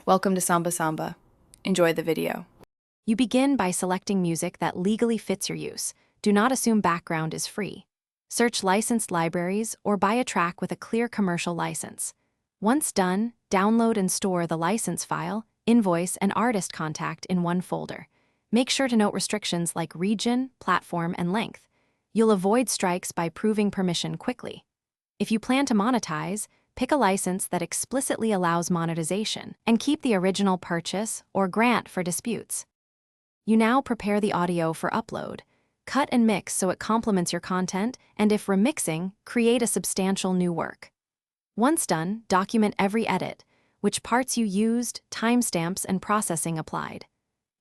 Welcome to Samba Samba. Enjoy the video. You begin by selecting music that legally fits your use. Do not assume background is free. Search licensed libraries or buy a track with a clear commercial license. Once done, download and store the license file, invoice, and artist contact in one folder. Make sure to note restrictions like region, platform, and length. You'll avoid strikes by proving permission quickly. If you plan to monetize, pick a license that explicitly allows monetization and keep the original purchase or grant for disputes. You now prepare the audio for upload. Cut and mix so it complements your content, and if remixing, create a substantial new work. Once done, document every edit, which parts you used, timestamps, and processing applied.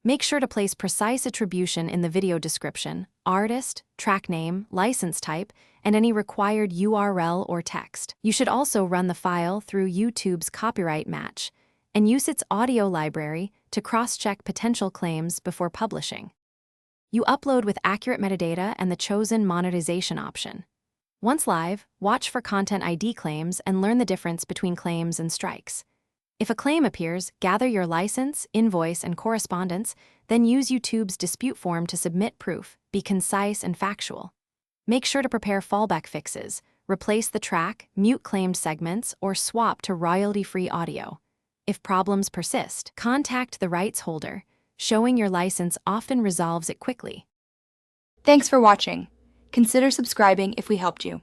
Make sure to place precise attribution in the video description, artist, track name, license type, and any required URL or text. You should also run the file through YouTube's copyright match and use its audio library to cross-check potential claims before publishing. You upload with accurate metadata and the chosen monetization option. Once live, watch for Content ID claims and learn the difference between claims and strikes. If a claim appears, gather your license, invoice, and correspondence, then use YouTube's dispute form to submit proof. Be concise and factual. Make sure to prepare fallback fixes, replace the track, mute claimed segments, or swap to royalty-free audio. If problems persist, contact the rights holder. Showing your license often resolves it quickly. Thanks for watching. Consider subscribing if we helped you.